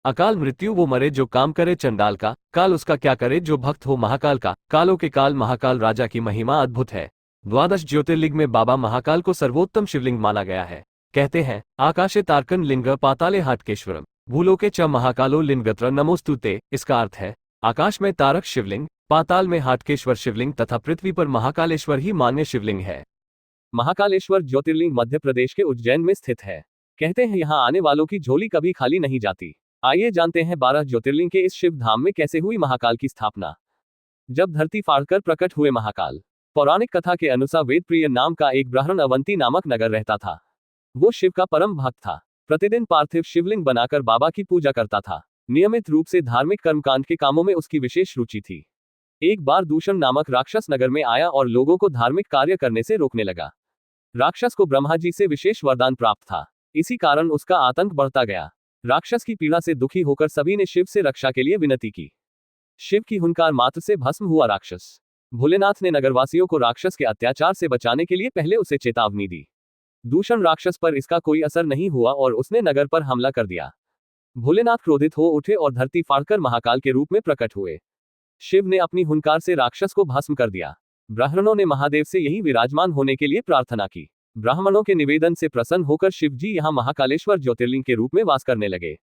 अकाल मृत्यु वो मरे जो काम करे चंडाल का, काल उसका क्या करे जो भक्त हो महाकाल का, कालों के काल महाकाल राजा की महिमा अद्भुत है। द्वादश ज्योतिर्लिंग में बाबा महाकाल को सर्वोत्तम शिवलिंग माना गया है। कहते हैं, आकाशे तारकन लिंग पाताले हाटकेश्वरम भूलोके च महाकालो लिंगत्र नमोस्तुते। इसका अर्थ है, आकाश में तारक शिवलिंग, पाताल में हाटकेश्वर शिवलिंग तथा पृथ्वी पर महाकालेश्वर ही मान्य शिवलिंग है। महाकालेश्वर ज्योतिर्लिंग मध्य प्रदेश के उज्जैन में स्थित है। कहते हैं यहाँ आने वालों की झोली कभी खाली नहीं जाती। आइए जानते हैं 12 ज्योतिर्लिंग के इस शिव धाम में कैसे हुई महाकाल की स्थापना। जब धरती फाड़कर प्रकट हुए महाकाल। पौराणिक कथा के अनुसार वेदप्रिय नाम का एक ब्राह्मण अवंती नामक नगर रहता था। वो शिव का परम भक्त था। प्रतिदिन पार्थिव शिवलिंग बनाकर बाबा की पूजा करता था। नियमित रूप से धार्मिक कर्मकांड के कामों में उसकी विशेष रुचि थी। एक बार दूषण नामक राक्षस नगर में आया और लोगों को धार्मिक कार्य करने से रोकने लगा। राक्षस को ब्रह्मा जी से विशेष वरदान प्राप्त था। इसी कारण उसका आतंक बढ़ता गया। राक्षस की पीड़ा से दुखी होकर सभी ने शिव से रक्षा के लिए विनती की। शिव की हुंकार मात्र से भस्म हुआ राक्षस। भोलेनाथ ने नगरवासियों को राक्षस के अत्याचार से बचाने के लिए पहले उसे चेतावनी दी। दूषण राक्षस पर इसका कोई असर नहीं हुआ और उसने नगर पर हमला कर दिया। भोलेनाथ क्रोधित हो उठे और धरती फाड़कर महाकाल के रूप में प्रकट हुए। शिव ने अपनी हुंकार से राक्षस को भस्म कर दिया। ब्राह्मणों ने महादेव से यही विराजमान होने के लिए प्रार्थना की। ब्राह्मणों के निवेदन से प्रसन्न होकर शिव जी यहाँ महाकालेश्वर ज्योतिर्लिंग के रूप में वास करने लगे।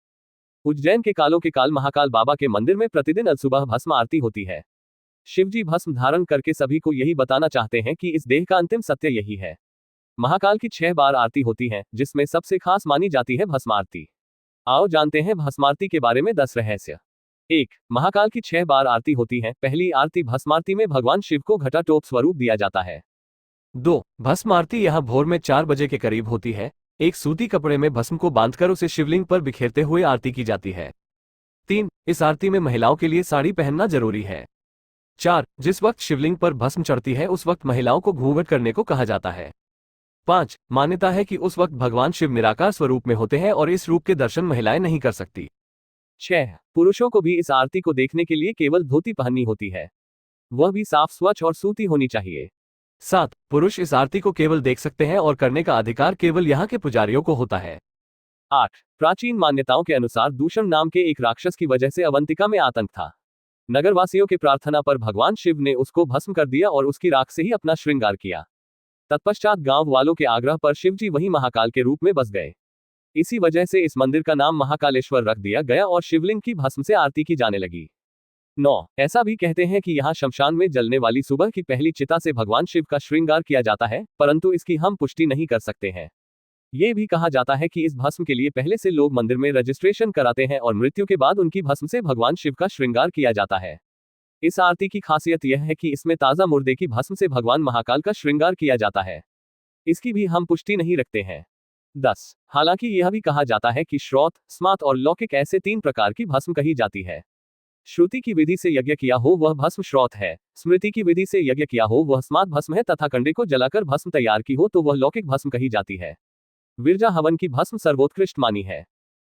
उज्जैन के कालों के काल महाकाल बाबा के मंदिर में प्रतिदिन सुबह भस्म आरती होती है। शिवजी भस्म धारण करके सभी को यही बताना चाहते हैं कि इस देह का अंतिम सत्य यही है। महाकाल की 6 बार आरती होती है, जिसमें सबसे खास मानी जाती है भस्म आरती। आओ जानते हैं भस्मारती के बारे में 10 रहस्य। 1. महाकाल की 6 बार आरती होती है। पहली आरती भस्मारती में भगवान शिव को घटाटोप स्वरूप दिया जाता है। 2. भस्म आरती यहाँ भोर में 4 बजे के करीब होती है। एक सूती कपड़े में भस्म को बांधकर उसे शिवलिंग पर बिखेरते हुए आरती की जाती है। 3. इस आरती में महिलाओं के लिए साड़ी पहनना जरूरी है। 4. जिस वक्त शिवलिंग पर भस्म चढ़ती है उस वक्त महिलाओं को घूंघट करने को कहा जाता है। 5. मान्यता है कि उस वक्त भगवान शिव निराकार स्वरूप में होते हैं और इस रूप के दर्शन महिलाएं नहीं कर सकती। 6. पुरुषों को भी इस आरती को देखने के लिए केवल धोती पहननी होती है, वह भी साफ स्वच्छ और सूती होनी चाहिए। 7. पुरुष इस आरती को केवल देख सकते हैं और करने का अधिकार केवल यहाँ के पुजारियों को होता है। 8. प्राचीन मान्यताओं के अनुसार दूषण नाम के एक राक्षस की वजह से अवंतिका में आतंक था। नगरवासियों की प्रार्थना पर भगवान शिव ने उसको भस्म कर दिया और उसकी राख से ही अपना श्रृंगार किया। तत्पश्चात गांव वालों के आग्रह पर शिवजी वहीं महाकाल के रूप में बस गए। इसी वजह से इस मंदिर का नाम महाकालेश्वर रख दिया गया और शिवलिंग की भस्म से आरती की जाने लगी। 9. ऐसा भी कहते हैं कि यहाँ शमशान में जलने वाली सुबह की पहली चिता से भगवान शिव का श्रृंगार किया जाता है, परंतु इसकी हम पुष्टि नहीं कर सकते हैं। ये भी कहा जाता है कि इस भस्म के लिए पहले से लोग मंदिर में रजिस्ट्रेशन कराते हैं और मृत्यु के बाद उनकी भस्म से भगवान शिव का श्रृंगार किया जाता है। इस आरती की खासियत यह है कि इसमें ताजा मुर्दे की भस्म से भगवान महाकाल का श्रृंगार किया जाता है। इसकी भी हम पुष्टि नहीं रखते हैं। 10. हालांकि यह भी कहा जाता है कि श्रौत, स्मार्त और लौकिक ऐसे 3 प्रकार की भस्म कही जाती है। श्रुति की विधि से यज्ञ किया हो वह भस्म श्रौत है, स्मृति की विधि से यज्ञ किया हो वह स्मार्त भस्म है तथा कंडे को जलाकर भस्म तैयार की हो तो वह लौकिक भस्म कही जाती है। विरजा हवन की भस्म सर्वोत्कृष्ट मानी है।